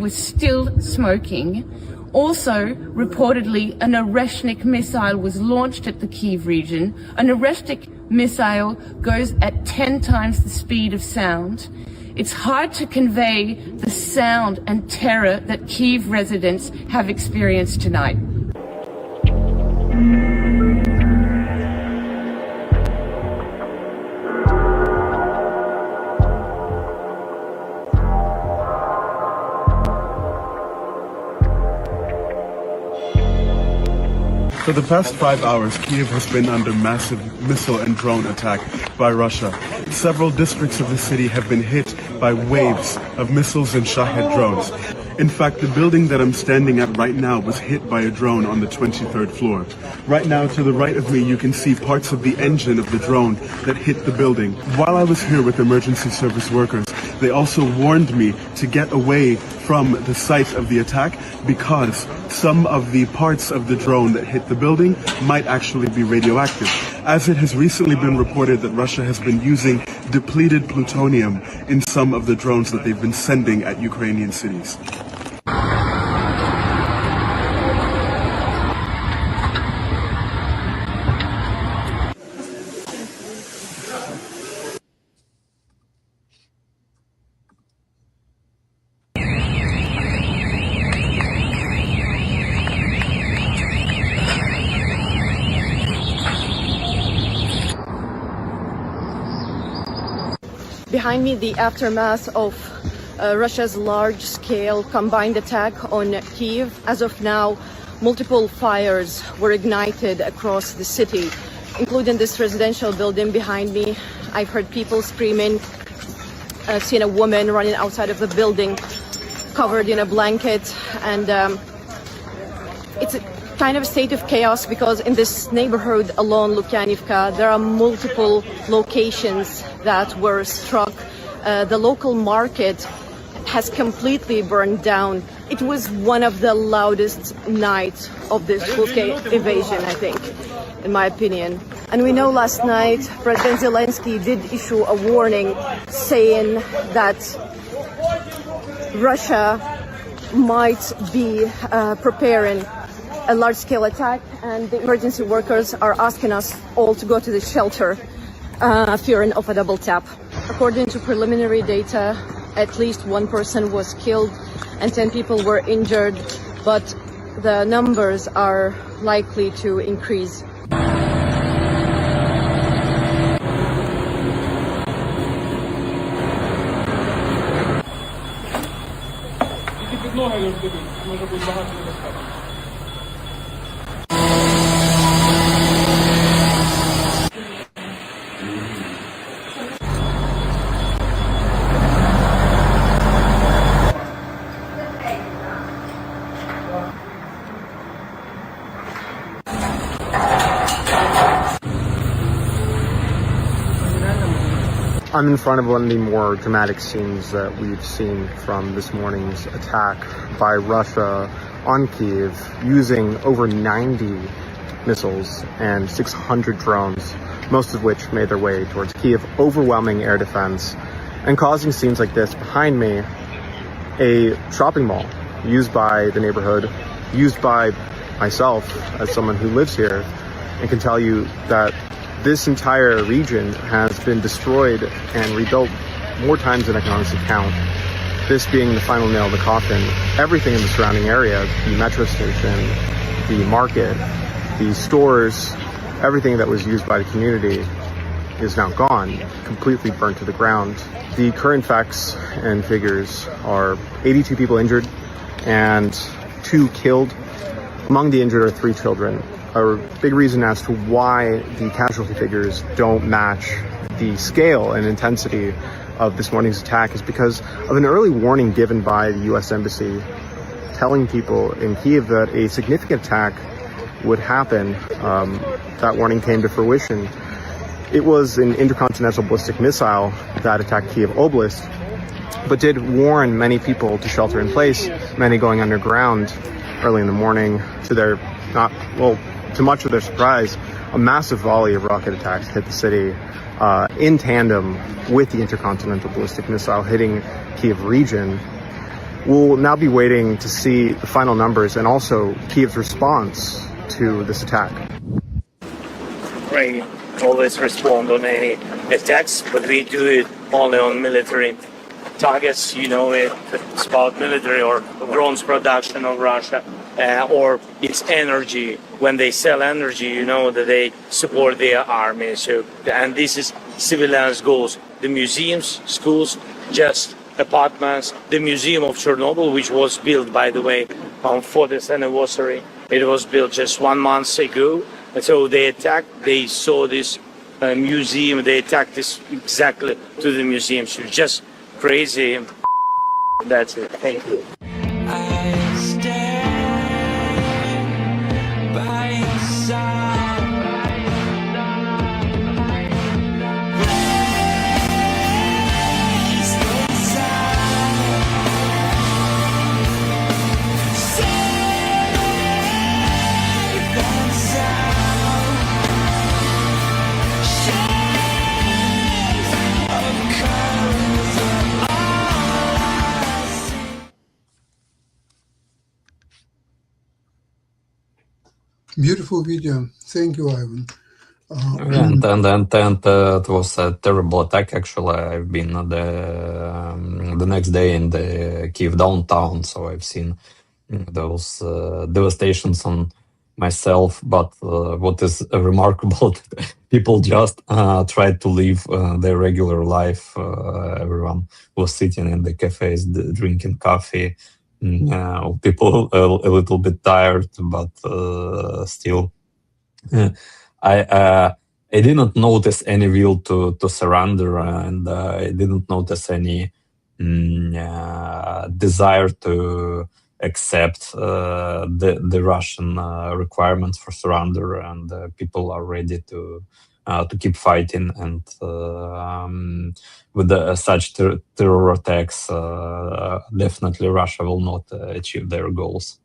was still smoking. Also, reportedly, an Oreshnik missile was launched at the Kyiv region. An Oreshnik missile goes at 10 times the speed of sound. It's hard to convey the sound and terror that Kyiv residents have experienced tonight. For the past 5 hours, Kyiv has been under massive missile and drone attack by Russia. Several districts of the city have been hit by waves of missiles and Shahed drones. In fact, the building that I'm standing at right now was hit by a drone on the 23rd floor. Right now, to the right of me, you can see parts of the engine of the drone that hit the building. While I was here with emergency service workers, they also warned me to get away from the site of the attack because some of the parts of the drone that hit the building might actually be radioactive, as it has recently been reported that Russia has been using depleted plutonium in some of the drones that they've been sending at Ukrainian cities. Behind me, the aftermath of Russia's large-scale combined attack on Kyiv. As of now, multiple fires were ignited across the city, including this residential building behind me. I've heard people screaming. I've seen a woman running outside of the building covered in a blanket, and it's a kind of a state of chaos because in this neighborhood alone, Lukyanivka, there are multiple locations that were struck. The local market has completely burned down. It was one of the loudest nights of this invasion, I think, in my opinion. And we know last night President Zelensky did issue a warning saying that Russia might be preparing a large-scale attack, and the emergency workers are asking us all to go to the shelter, fearing of a double tap. According to preliminary data, at least one person was killed and 10 people were injured, but the numbers are likely to increase. I'm in front of one of the more dramatic scenes that we've seen from this morning's attack by Russia on Kyiv, using over 90 missiles and 600 drones, most of which made their way towards Kyiv, overwhelming air defense, and causing scenes like this behind me, a shopping mall used by the neighborhood, used by myself as someone who lives here, and can tell you that this entire region has been destroyed and rebuilt more times than I can honestly count. This being the final nail in the coffin. Everything in the surrounding area, the metro station, the market, the stores, everything that was used by the community is now gone, completely burnt to the ground. The current facts and figures are 82 people injured and 2 killed. Among the injured are 3 children. A big reason as to why the casualty figures don't match the scale and intensity of this morning's attack is because of an early warning given by the U.S. Embassy telling people in Kyiv that a significant attack would happen. That warning came to fruition. It was an intercontinental ballistic missile that attacked Kyiv Oblast, but did warn many people to shelter in place, many going underground early in the morning. To much of their surprise, a massive volley of rocket attacks hit the city in tandem with the intercontinental ballistic missile hitting Kyiv region. We'll now be waiting to see the final numbers and also Kiev's response to this attack. Ukraine always respond on any attacks, but we do it only on military targets. You know, it's about military or drones production of Russia, or it's energy. When they sell energy, you know that they support their army. So, and this is civilians' goals. The museums, schools, just apartments. The Museum of Chernobyl, which was built, by the way, on 40th anniversary. It was built just 1 month ago. And so they attacked, they saw this museum, they attacked this exactly to the museum. So just crazy. That's it. Thank you. I stand by your side. Raise the sound. Safe and sound. Shades of colors are all I see. Beautiful video. Thank you, Ivan. And it was a terrible attack. Actually, I've been the next day in the Kiev downtown, so I've seen those devastations on myself. But what is remarkable, people just tried to live their regular life. Everyone was sitting in the cafes, drinking coffee. People a little bit tired, but still. I didn't notice any will to surrender, and I didn't notice any desire to accept the Russian requirements for surrender, and people are ready to keep fighting. And with such terror attacks, definitely Russia will not achieve their goals.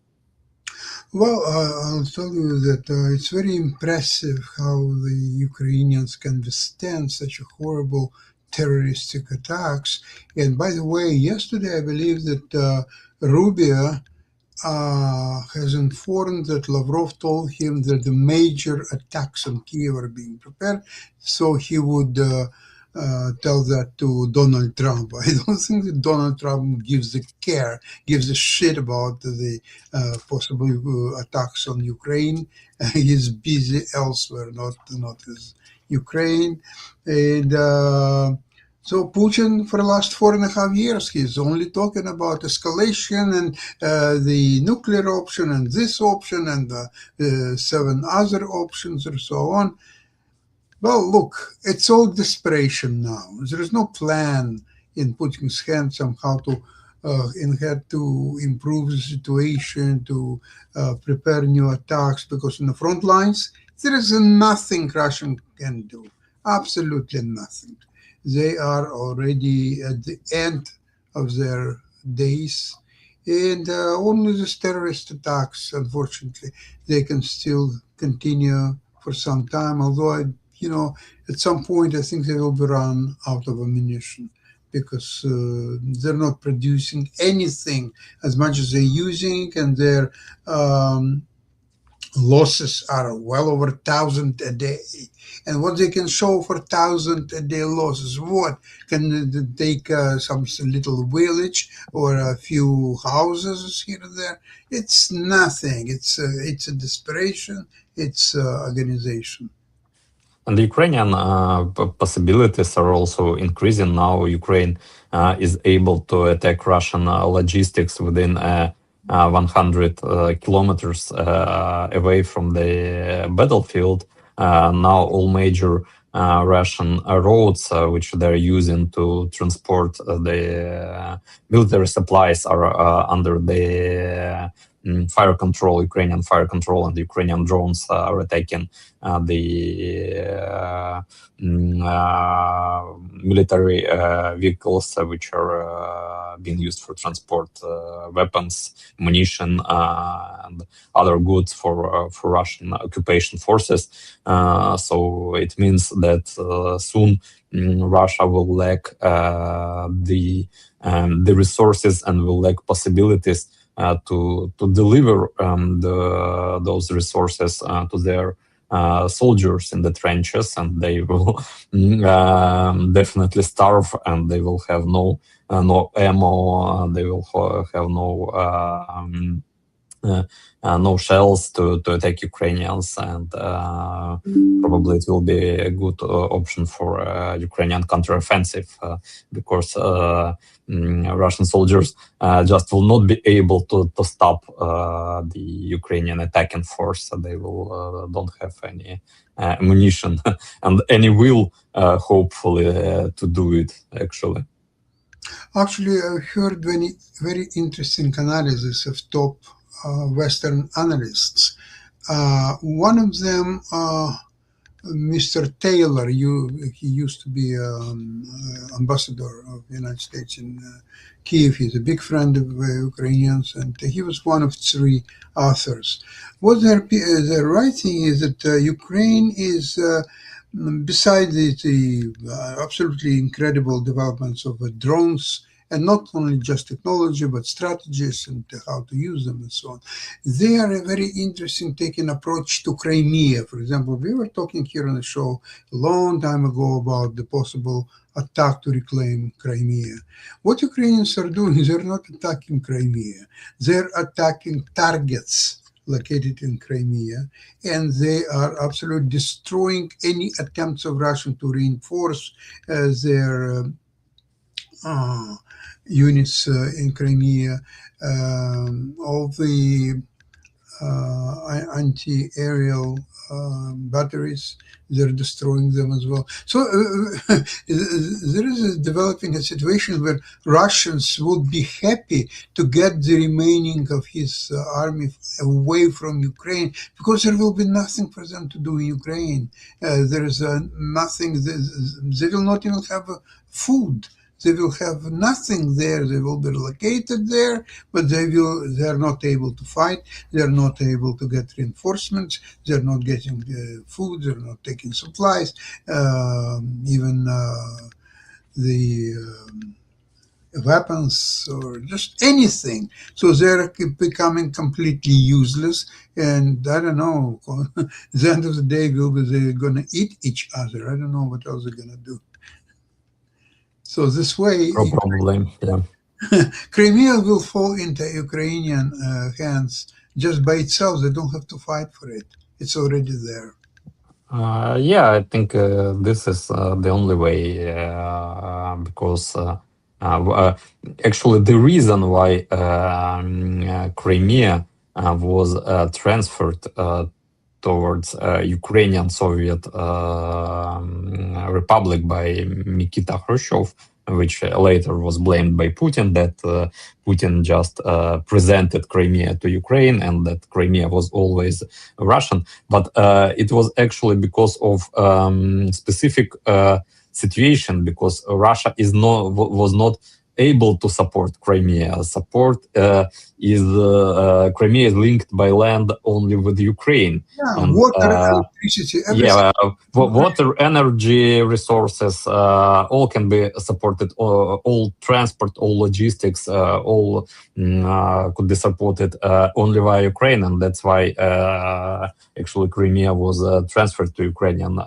Well, I'll tell you that it's very impressive how the Ukrainians can withstand such a horrible terroristic attacks. And by the way, yesterday I believe that Rubio has informed that Lavrov told him that the major attacks on Kiev are being prepared, so he would tell that to Donald Trump. I don't think that Donald Trump gives a shit about the possible attacks on Ukraine. He's busy elsewhere, not as Ukraine. And so Putin, for the last 4.5 years, he's only talking about escalation and the nuclear option and this option and 7 other options and so on. Well, look, it's all desperation now. There is no plan in Putin's hands somehow to improve the situation, to prepare new attacks, because in the front lines, there is nothing Russia can do, absolutely nothing. They are already at the end of their days, and only these terrorist attacks, unfortunately, they can still continue for some time, although at some point, I think they will be run out of ammunition because they're not producing anything as much as they're using, and their losses are well over 1,000 a day. And what they can show for 1,000 a day losses, what? Can they take some little village or a few houses here and there? It's nothing. It's a desperation. It's organization. And the Ukrainian possibilities are also increasing now. Ukraine is able to attack Russian logistics within 100 kilometers away from the battlefield. Now all major Russian roads, which they're using to transport the military supplies, are under the fire control, Ukrainian fire control, and Ukrainian drones are attacking the military vehicles which are being used for transport weapons, munition, and other goods for Russian occupation forces. So it means that soon Russia will lack the resources and will lack possibilities to deliver those resources to their soldiers in the trenches, and they will definitely starve, and they will have no ammo. They will have no shells to attack Ukrainians, and probably it will be a good option for Ukrainian counteroffensive because Russian soldiers just will not be able to stop the Ukrainian attacking force. So they will don't have any ammunition and any will, hopefully, to do it, actually. Actually, I heard very interesting analysis of top Western analysts. One of them, Mr. Taylor, he used to be ambassador of the United States in Kiev. He's a big friend of Ukrainians, and he was one of three authors. What they're writing is that Ukraine is, besides the absolutely incredible developments of drones, and not only just technology, but strategies and how to use them and so on. They are a very interesting taking approach to Crimea. For example, we were talking here on the show a long time ago about the possible attack to reclaim Crimea. What Ukrainians are doing is they're not attacking Crimea. They're attacking targets located in Crimea, and they are absolutely destroying any attempts of Russia to reinforce their units in Crimea. All the anti-aerial batteries, they're destroying them as well. So there is developing a situation where Russians would be happy to get the remaining of his army away from Ukraine, because there will be nothing for them to do in Ukraine. There is nothing, they will not even have food. They will have nothing there. They will be located there, but they are not able to fight. They are not able to get reinforcements. They are not getting food. They are not taking supplies. Even the weapons or just anything. So they're becoming completely useless. And I don't know, at the end of the day, they're going to eat each other. I don't know what else they're going to do. So this way, Probably, yeah. Crimea will fall into Ukrainian hands just by itself. They don't have to fight for it. It's already there. Yeah, I think this is the only way, because actually the reason why Crimea was transferred towards Ukrainian Soviet Republic by Nikita Khrushchev, which later was blamed by Putin, that Putin just presented Crimea to Ukraine and that Crimea was always Russian. But it was actually because of specific situation, because Russia was not able to support Crimea. Crimea is linked by land only with Ukraine. Yeah, and, water, electricity, everything. yeah, water, energy, resources, all can be supported. All transport, all logistics, all could be supported only via Ukraine, and that's why actually Crimea was transferred to Ukrainian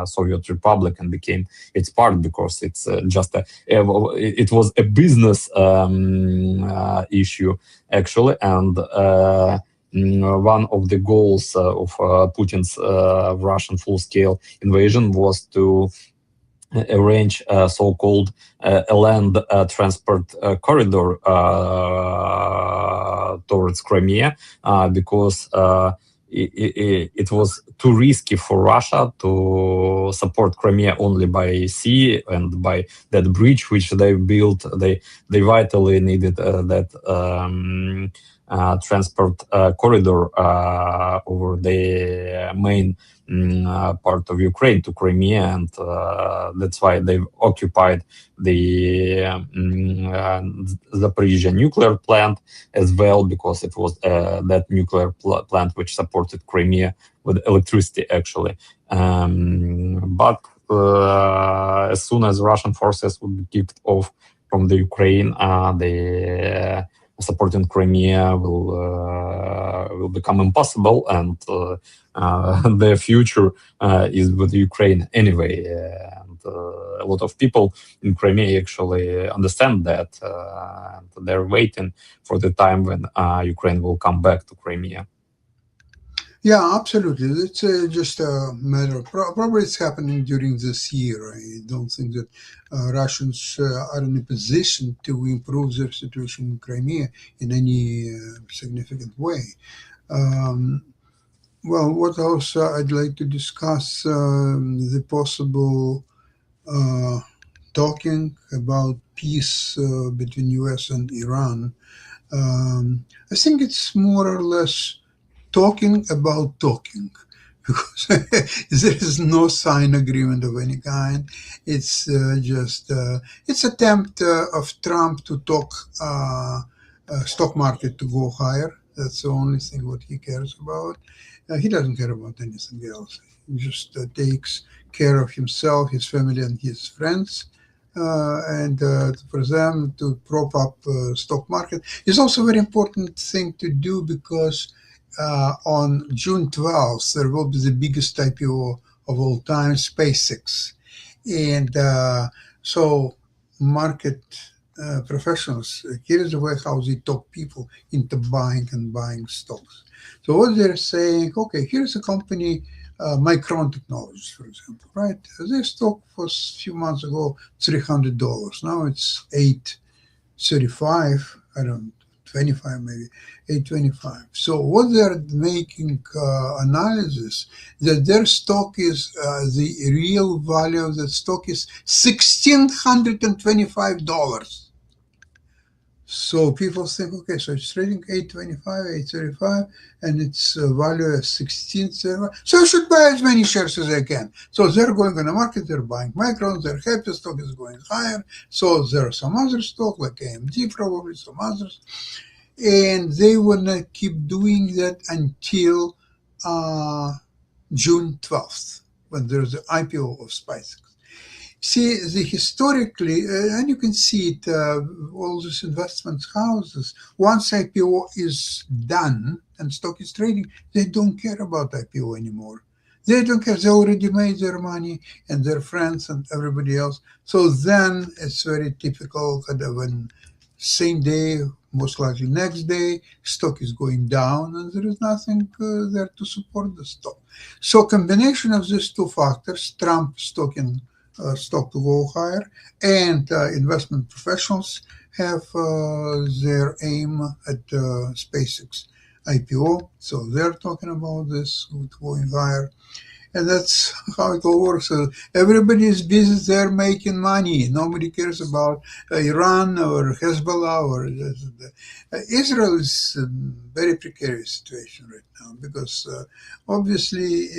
Soviet Republic and became its part, because it's it was a business issue actually, and one of the goals of Putin's Russian full-scale invasion was to arrange a so-called land transport corridor towards Crimea, because it was too risky for Russia to support Crimea only by sea, and by that bridge which they built, they vitally needed that transport corridor over the main part of Ukraine to Crimea, and that's why they've occupied the Zaporizhia nuclear plant as well, because it was that nuclear plant which supported Crimea with electricity, actually. But as soon as Russian forces would be kicked off from the Ukraine, the supporting Crimea will become impossible, and their future is with Ukraine anyway. And a lot of people in Crimea actually understand that, and they're waiting for the time when Ukraine will come back to Crimea. Yeah, absolutely. It's just a matter of probably it's happening during this year. I don't think that Russians are in a position to improve their situation in Crimea in any significant way. Well, what else I'd like to discuss the possible talking about peace between U.S. and Iran. I think it's more or less talking about talking, because there is no signed agreement of any kind. It's just it's attempt of Trump to talk stock market to go higher. That's the only thing what he cares about. He doesn't care about anything else. He just takes care of himself, his family, and his friends. And for them to prop up stock market is also a very important thing to do, because on June 12th, there will be the biggest IPO of all time, SpaceX. And so market professionals, here is the way how they talk people into buying and buying stocks. So what they're saying, okay, here's a company, Micron Technologies, for example, right? Their stock was a few months ago $300. Now it's $835. I don't know, 25 maybe, 825. So what they're making analysis that their stock is the real value of that stock is $1,625. So people think, okay, so it's trading 825, 835, and its value is 1675. So I should buy as many shares as I can. So they're going on the market, they're buying Micron, their happy stock is going higher. So there are some other stock like AMD, probably some others. And they want to keep doing that until June 12th, when there's the IPO of SpaceX. See, historically, and you can see it, all these investment houses, once IPO is done and stock is trading, they don't care about IPO anymore. They don't care. They already made their money, and their friends and everybody else. So then it's very typical that when same day, most likely next day, stock is going down, and there is nothing there to support the stock. So combination of these two factors, Trump stock to go higher, and investment professionals have their aim at SpaceX IPO. So they're talking about this going higher. And that's how it all works. So everybody is busy there making money. Nobody cares about Iran or Hezbollah or Israel is a very precarious situation right now, because obviously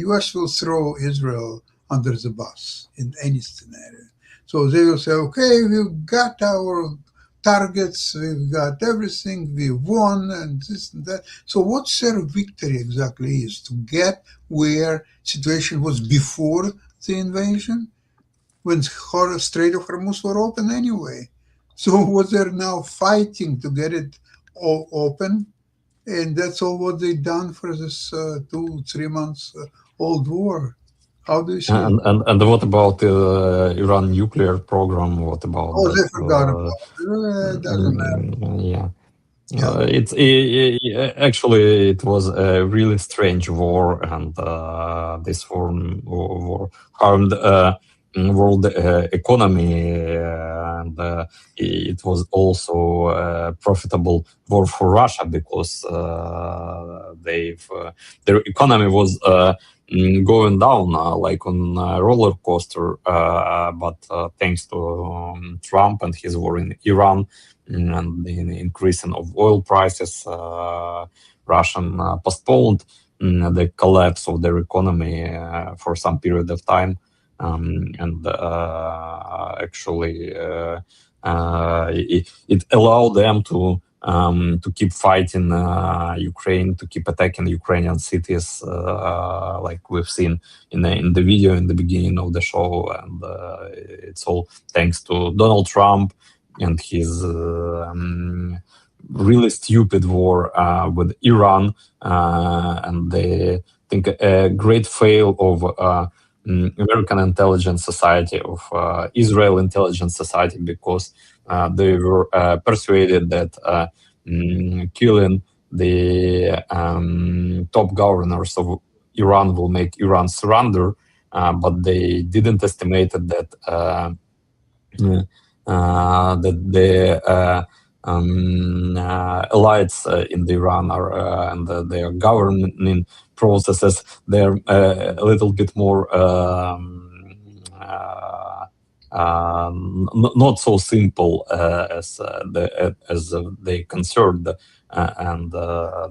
U.S. will throw Israel under the bus in any scenario. So they will say, okay, we've got our targets, we've got everything, we won, and this and that. So what's their victory exactly is? To get where situation was before the invasion, when Strait of Hormuz were open anyway. So what they're now fighting to get it all open, and that's all what they've done for this 2-3 months old war. How do you see it? And what about the Iran nuclear program? What about? Oh, they forgot about it. Doesn't matter. Yeah. It's actually it was a really strange war, and this war harmed world economy, and it was also a profitable war for Russia, because their economy was going down like on a roller coaster, but thanks to Trump and his war in Iran and the increasing of oil prices, Russian postponed the collapse of their economy for some period of time, and actually it allowed them to keep fighting Ukraine, to keep attacking Ukrainian cities, like we've seen in the video in the beginning of the show, and it's all thanks to Donald Trump and his really stupid war with Iran, and I think a great fail of American intelligence society, of Israel intelligence society, because they were persuaded that killing the top governors of Iran will make Iran surrender, but they didn't estimate that the elites in the Iran are and their governing processes, they're a little bit more not so simple as they concerned, and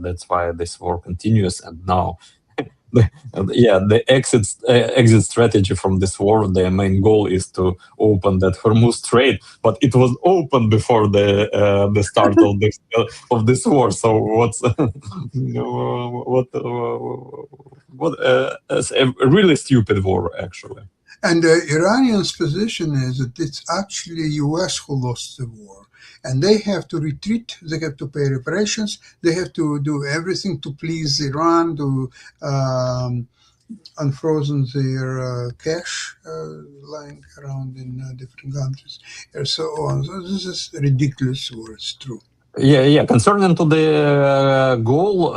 that's why this war continues. And now, the exit strategy from this war, their main goal is to open that Hormuz Strait, but it was open before the start of this war. So what's it's a really stupid war, actually. And the Iranians' position is that it's actually U.S. who lost the war. And they have to retreat, they have to pay reparations, they have to do everything to please Iran, to unfrozen their cash lying around in different countries, and so on. So this is ridiculous war, it's true. Yeah. Concerning to the goals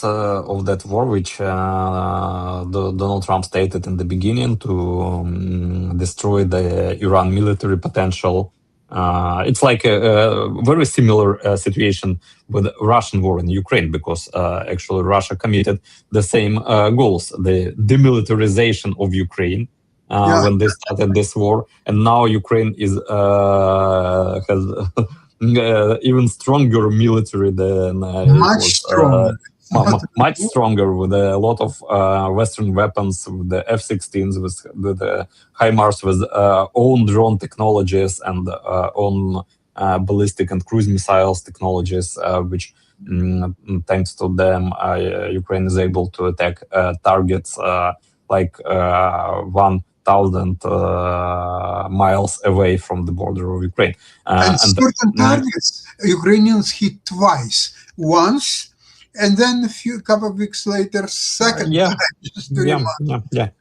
of that war, which Donald Trump stated in the beginning, to destroy the Iran military potential. It's like a very similar situation with Russian war in Ukraine, because actually Russia committed the same goals: the demilitarization of Ukraine when they started this war, and now Ukraine is has even stronger military than much stronger. Much stronger, with a lot of Western weapons, with the F-16s, with the HIMARS, with own drone technologies and own ballistic and cruise missiles technologies, which thanks to them, Ukraine is able to attack targets like 1,000 miles away from the border of Ukraine. And certain targets, Ukrainians hit twice. Once, and then a couple of weeks later, second time. Just to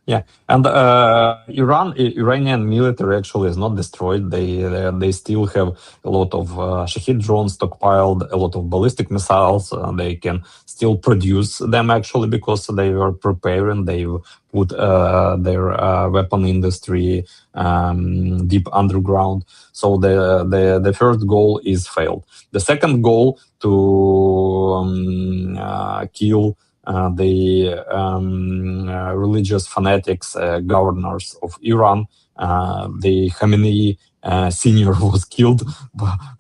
Yeah. And Iranian military actually is not destroyed. They still have a lot of Shahed drones stockpiled, a lot of ballistic missiles. They can still produce them, actually, because they were preparing. They put their weapon industry deep underground. So the first goal is failed. The second goal, to kill the religious fanatics, governors of Iran. The Khamenei senior was killed,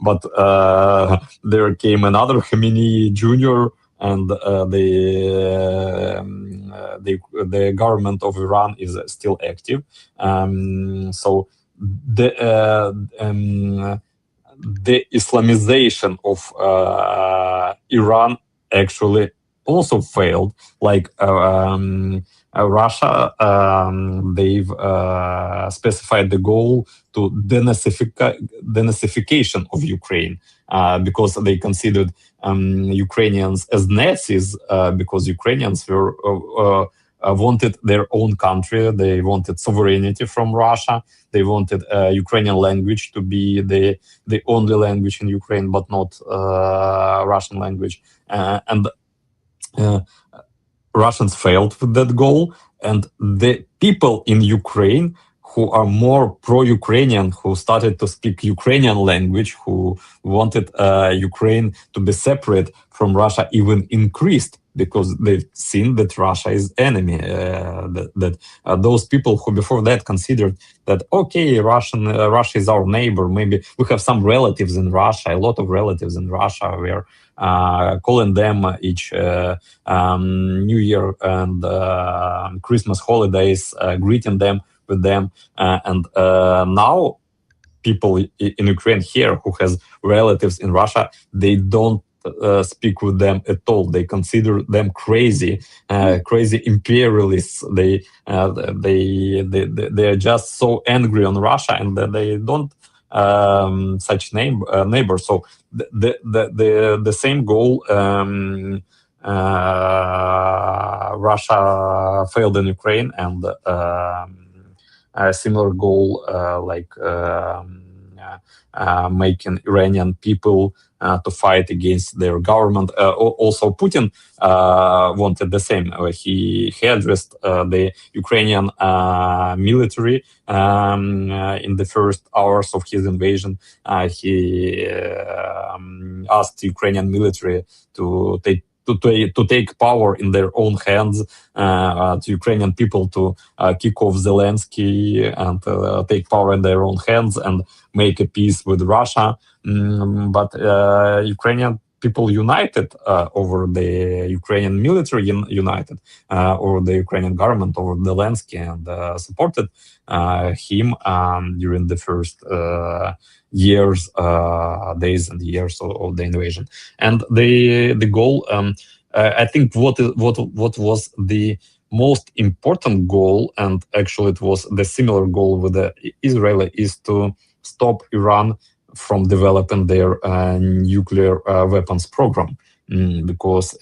but there came another Khamenei junior, and the government of Iran is still active. So the Islamization of Iran actually also failed. Like Russia, they've specified the goal to denazification of Ukraine, because they considered Ukrainians as Nazis, because Ukrainians were wanted their own country. They wanted sovereignty from Russia. They wanted Ukrainian language to be the only language in Ukraine, but not Russian language. And Russians failed with that goal. And the people in Ukraine who are more pro-Ukrainian, who started to speak Ukrainian language, who wanted Ukraine to be separate from Russia, even increased because they've seen that Russia is enemy. Those people who before that considered that okay, Russia is our neighbor. Maybe we have some relatives in Russia, a lot of relatives in Russia. We are calling them each New Year and Christmas holidays, greeting them with them, and now people in Ukraine here who has relatives in Russia, they don't speak with them at all. They consider them crazy, crazy imperialists. They are just so angry on Russia, and they don't such neighbor. So the same goal. Russia failed in Ukraine, and a similar goal making Iranian people to fight against their government. Also, Putin wanted the same. He addressed the Ukrainian military in the first hours of his invasion. He asked Ukrainian military to take power in their own hands, to Ukrainian people to kick off Zelensky and take power in their own hands and make a peace with Russia. But Ukrainian people united over the Ukrainian military, united over the Ukrainian government, over Zelensky, and supported him during the first years, days and years of the invasion. And the goal, I think, what was the most important goal, and actually it was the similar goal with the Israel, is to stop Iran from developing their nuclear weapons program, because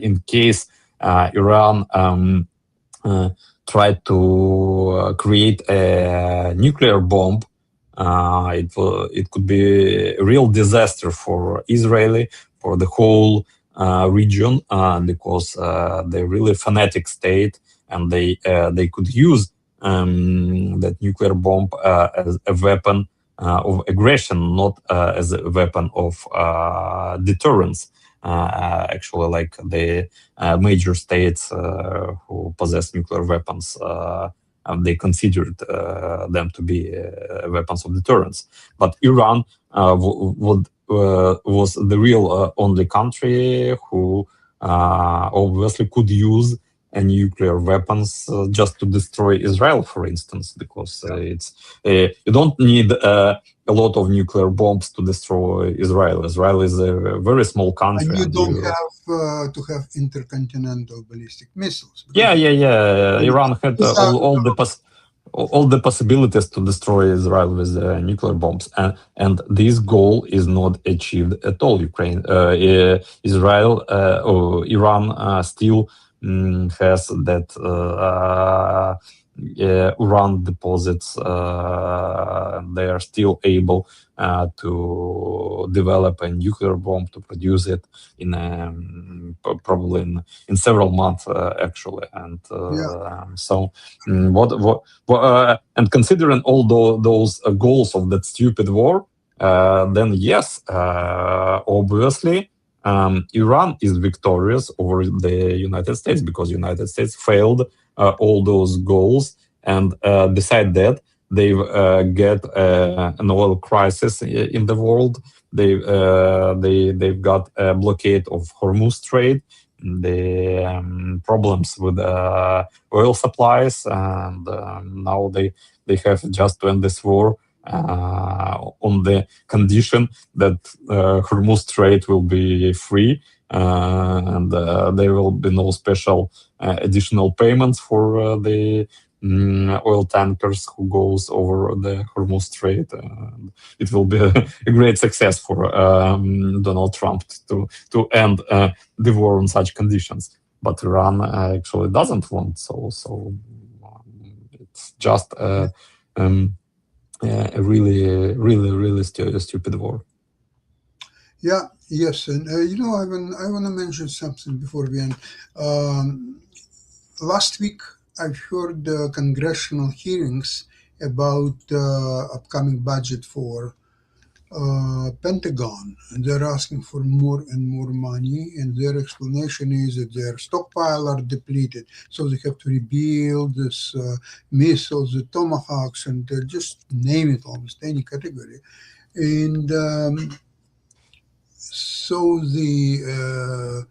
in case Iran tried to create a nuclear bomb, it could be a real disaster for Israel, for the whole region, because they're really fanatic state, and they could use that nuclear bomb as a weapon of aggression, not as a weapon of deterrence. Actually, like the major states who possess nuclear weapons, they considered them to be weapons of deterrence. But Iran was the real only country who obviously could use nuclear weapons just to destroy Israel, for instance, because you don't need a lot of nuclear bombs to destroy Israel. Israel is a very small country, and you don't have to have intercontinental ballistic missiles. Yeah. Iran had all the possibilities to destroy Israel with nuclear bombs, and this goal is not achieved at all. Iran still has that uran deposits. They are still able to develop a nuclear bomb, to produce it in probably in several months, actually. And so, and considering all those goals of that stupid war, then yes, obviously. Iran is victorious over the United States, because United States failed all those goals, and beside that, they've get an oil crisis in the world. They've got a blockade of Hormuz Strait, the problems with oil supplies, and now they have just to end this war on the condition that Hormuz Strait will be free, and there will be no special additional payments for the oil tankers who goes over the Hormuz Strait. It will be a great success for Donald Trump to end the war on such conditions. But Iran actually doesn't want so it's just a really stupid war. Yes, and I want to mention something before we end. Last week, I've heard congressional hearings about upcoming budget for Pentagon, and they're asking for more and more money, and their explanation is that their stockpile are depleted, so they have to rebuild this missiles, the Tomahawks, and just name it, almost any category. And so the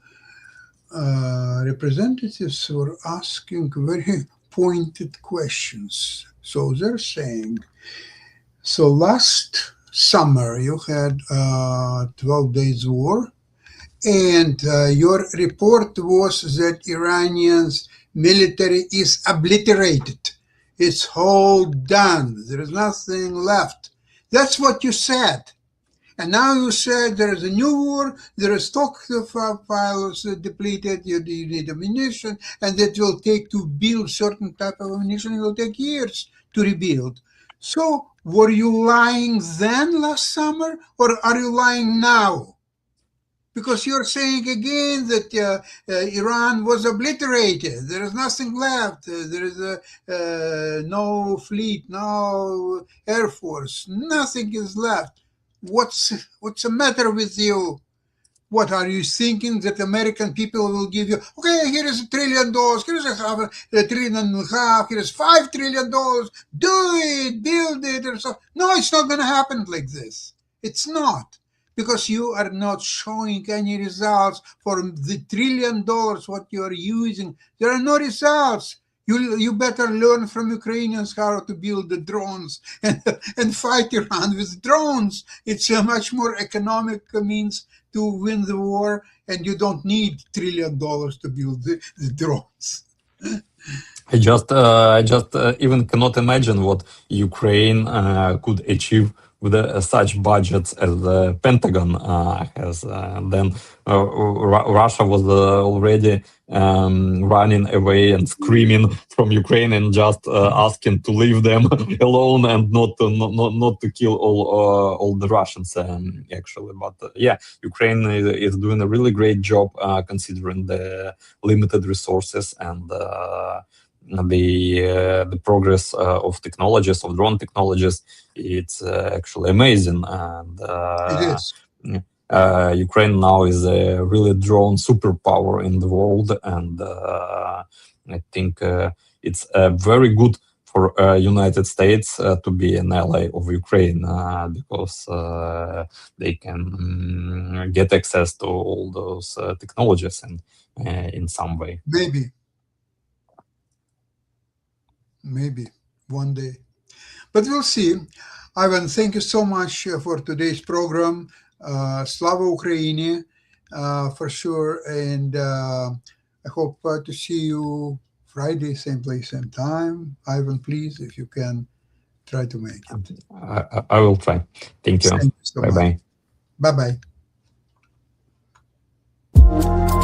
representatives were asking very pointed questions. So they're saying, so last summer you had 12 days war, and your report was that Iranians military is obliterated. It's all done. There is nothing left. That's what you said. And now you said there is a new war, there is stockpiles depleted, you need ammunition, and that will take to build certain type of ammunition, it will take years to rebuild. So were you lying then last summer, or are you lying now? Because you're saying again that Iran was obliterated. There is nothing left. There is no fleet, no air force. Nothing is left. What's the matter with you? What are you thinking that American people will give you? Okay, here is $1 trillion. Here is $1.5 trillion. Here is $5 trillion. Do it, build it, or so. No, it's not going to happen like this. It's not, because you are not showing any results for the $1 trillion what you are using. There are no results. You better learn from Ukrainians how to build the drones and fight Iran with drones. It's a much more economic means to win the war, and you don't need $1 trillion to build the drones. I just even cannot imagine what Ukraine could achieve with such budgets as the Pentagon has. Then Russia was already running away and screaming from Ukraine and just asking to leave them alone and not to kill all the Russians actually. But yeah, Ukraine is doing a really great job considering the limited resources and the progress of technologies, of drone technologies. It's actually amazing, and It is. Ukraine now is a really drone superpower in the world, and I think it's very good for United States to be an ally of Ukraine because they can get access to all those technologies and in some way. Maybe one day, but we'll see. Ivan, thank you so much for today's program. Slava Ukraini, for sure, and I hope to see you Friday, same place, same time. Ivan, please, if you can, try to make it. I will try. Thank you. Thank you so Bye much. bye. Bye bye.